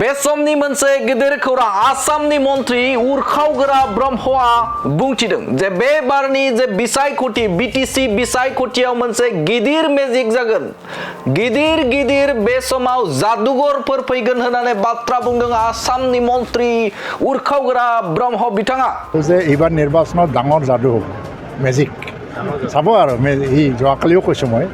बेसमनि मोनसे गिदिर खौरां आसामनि मन्त्रि उरखावग्रा ब्रह्मआ बुंथिदों जे बे बारनि जे बिसायख'थि BTC बिसायख'थियाव मोनसे गिदिर मेजिक जागोन गिदिर बे समाव जादुगरफोर फैगोन होननानै बाथ्रा बुंदों आसामनि मन्त्रि उरखावग्रा ब्रह्म बिथाङा যে এইবাৰ নিৰ্বাচনত ডাঙৰ যাদু হ'ব মেজিক চাব আৰু এই যোৱাকালিও কৈছোঁ মই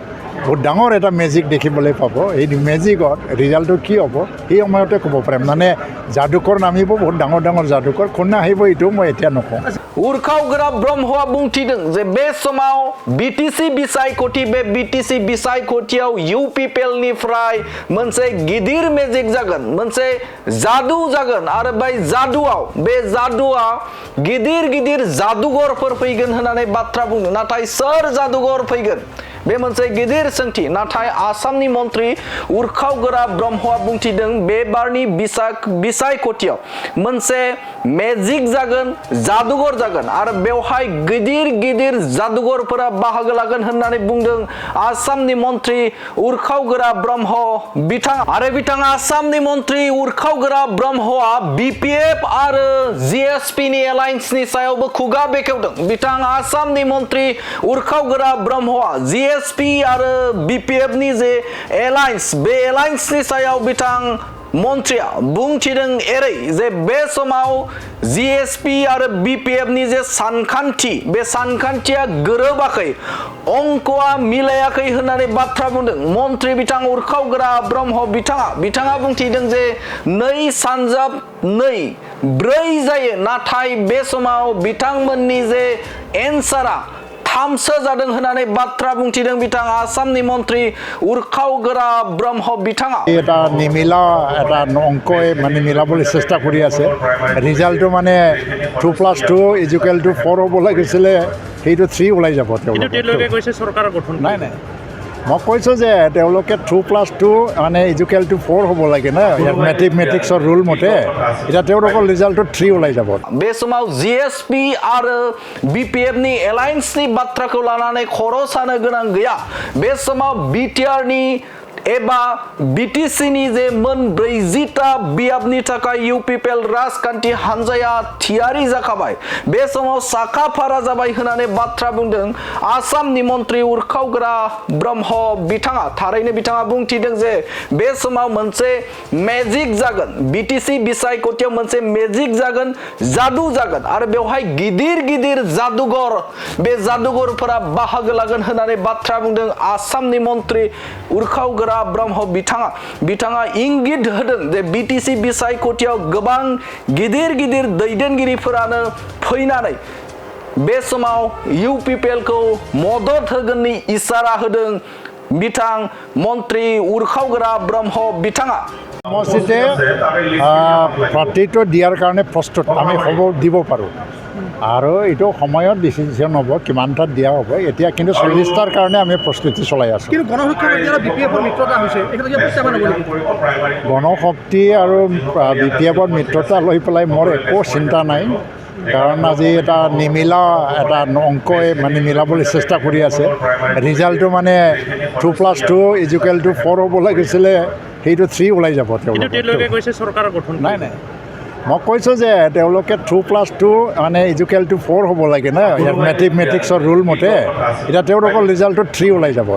বহুত ডাঙৰ এটা মেজিক দেখিবলৈ পাব এই মেজিকত ৰিজাল্টটো কি হ'ব এই সময়তে ক'ব পাৰিম মানে যাদুকৰ নামিব বহুত ডাঙৰ যাদুকৰ কোনে আহিব এইটো মই এতিয়া নকওঁ उरखावग्रा ब्रह्मआ बुंथिदों जे बे समाव BTC बिसायख'थि बे BTC बिसायख'थियाव UPPLनिफ्राय मोनसे गिदिर मेजिक जागोन मोनसे जादु जागोन आरो बै जादुआव बे जादुआ गिदिर जादुगरफोर फैगोन होननानै बाथ्रा बुंदों नाथाय सोर जादुगर फैगोन बे मोनसे गिदिर सोंथि नाथाय आसामनि मन्त्रि उरखावग्रा ब्रह्मआ बुंथिदों बे बारनि बिसायख'थियाव मोनसे मेजिक जागोन जादुगर जागोन आरो बेवहाय गिदिर जादुगरफोरा बाहागो लागोन होननानै बुंदों आसामनि मन्त्रि उरखावग्रा ब्रह्म बिथाङा आरो बिथाङा आसामनि मन्त्रि उरखावग्रा ब्रह्मआ BPF आरो GSP नि एलायन्सनि सायावबो खुगा बेखेवदों बिथाङा आसामनि मन्त्रि उरखावग्रा ब्रह्मआ GSP आरो BPF नि जे एलायन्स बे एलायन्सनि सायाव बिथां मन्त्रिया बुंथिदों एरै जे बे समाव GSP आरो BPF नि जे सानखान्थि बे सानखान्थिया गोरोबाखै अंकआ मिलायाखै होननानै बाथ्रा बुंदों मन्त्रि बिथां उरखावग्रा ब्रह्म बिथाङा बुंथिदों जे 2 सानजाब 2 4 जायो नाथाय बे समाव बिथांमोननि जे एन्सारा थामसो जादों होननानै बाथ्रा बुंथिदों बिथाङा आसामनि मन्त्रि उरखावग्रा ब्रह्म बिथाङा এটা নিমিলা এটা অংকই মানে মিলাবলৈ চেষ্টা কৰি আছে ৰিজাল্টটো মানে 2 + 2 = 4 হ'ব লাগিছিলে সেইটো 3 ওলাই যাব তেওঁলোকে কৈছে চৰকাৰৰ গঠন নাই মই কৈছোঁ যে তেওঁলোকে 2 + 2 মানে = 4 হ'ব লাগে না মেথমেটিক্সৰ ৰুল মতে এতিয়া তেওঁলোকৰ ৰিজাল্টটো 3 ওলাই যাব बे समाव GSP आरो BPF नि एलायन्सनि बाथ्राखौ लानानै खर' सानो गोनां गैया बे समाव BTR नि एबा BTC नि जे मोन 40टा बियाबनि थाखाय UPPL राजखान्थि हानजाया थियारि जाखाबाय बे समाव साखाफारा जाबाय होननानै बाथ्रा बुंदों आसामनि मन्त्रि उरखावग्रा ब्रह्म बिथाङा थारैनो बिथाङा बुंथिदों जे बे समाव मोनसे मेजिक जागोन BTC बिसायख'थियाव मोनसे मेजिक जागोन जादु जागोन आरो बेवहाय गिदिर जादुगर बे जादुगरफोरा बाहागो लागोन होननानै बाथ्रा बुंदों आसामनि मन्त्रि उरखावग्रा ब्रह्म बिथाङा इंगित होदों जे BTC बिसायख'थियाव गोबां गिदिर दैदेनगिरिफोरानो फैनानै बे समाव UPPL खौ मदद होगोननि इसारा होदों बिथां मन्त्रि उरखावग्रा ब्रह्म बिथाङा সমষ্টিতে প্ৰতিটো দিয়াৰ কাৰণে প্ৰস্তুত আমি খবৰ দিব পাৰোঁ আৰু এইটো সময়ত ডিচিশ্যন হ'ব কিমানটাত দিয়া হ'ব এতিয়া কিন্তু 40টাৰ কাৰণে আমি প্ৰস্তুতি চলাই আছোঁ কিন্তু গণশক্তি আৰু BPFৰ মিত্ৰতা লৈ পেলাই মোৰ একো চিন্তা নাই কাৰণ আজি এটা নিমিলা এটা অংকই মানে মিলাবলৈ চেষ্টা কৰি আছে ৰিজাল্টটো মানে 2 + 2 = 4 হ'ব লাগিছিলে সেইটো 3 ওলাই যাব তেওঁলোকে কৈছে চৰকাৰৰ গঠন নাই মই কৈছোঁ যে তেওঁলোকে 2 + 2 মানে = 4 হ'ব লাগে না মেথমেটিক্সৰ ৰুল মতে এতিয়া তেওঁলোকৰ ৰিজাল্টটো 3 ওলাই যাব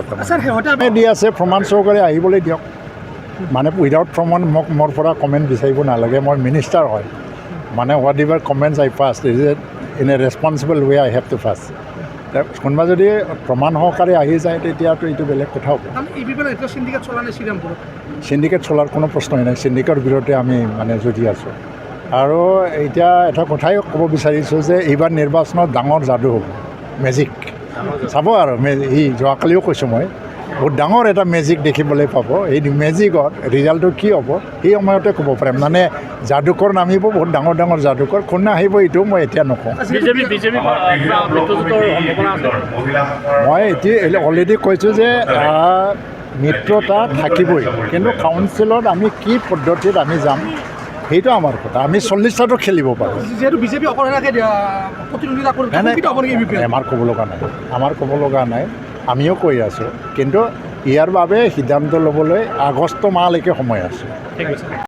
আমি দি আছে প্ৰমাণ সহকাৰে আহিবলৈ দিয়ক মানে উইদাউট প্ৰমাণ মোক মোৰ পৰা কমেণ্ট বিচাৰিব নালাগে মই মিনিষ্টাৰ হয় মানে whatever comments I pass in a responsible way I have to pass কোনোবা যদি প্ৰমাণ সহকাৰে আহি যায় তেতিয়াতো এইটো বেলেগ কথা হ'ব সিন্ডিকেট চলাৰ কোনো প্ৰশ্নই নাই সিন্ডিকেটৰ বিৰুদ্ধে আমি মানে যুঁজি আছোঁ আৰু এতিয়া এটা কথাই ক'ব বিচাৰিছোঁ যে এইবাৰ নিৰ্বাচনত ডাঙৰ যাদু হ'ব মেজিক চাব আৰু এই যোৱাকালিও কৈছোঁ মই বহুত ডাঙৰ এটা মেজিক দেখিবলৈ পাব এই মেজিকত ৰিজাল্টটো কি হ'ব এই সময়তে ক'ব পাৰিম মানে যাদুকৰ নামিব বহুত ডাঙৰ যাদুকৰ কোনে আহিব এইটো মই এতিয়া নকওঁ মই এতিয়া অলৰেডি কৈছোঁ যে মিত্ৰতা থাকিবই কিন্তু কাউন্সিলত আমি কি পদ্ধতিত আমি যাম সেইটো আমাৰ কথা আমি 40টাতো খেলিব পাৰোঁ আমাৰ ক'ব লগা নাই আমিও কৈ আছোঁ কিন্তু ইয়াৰ বাবে সিদ্ধান্ত ল'বলৈ আগষ্ট মাহলৈকে সময় আছে।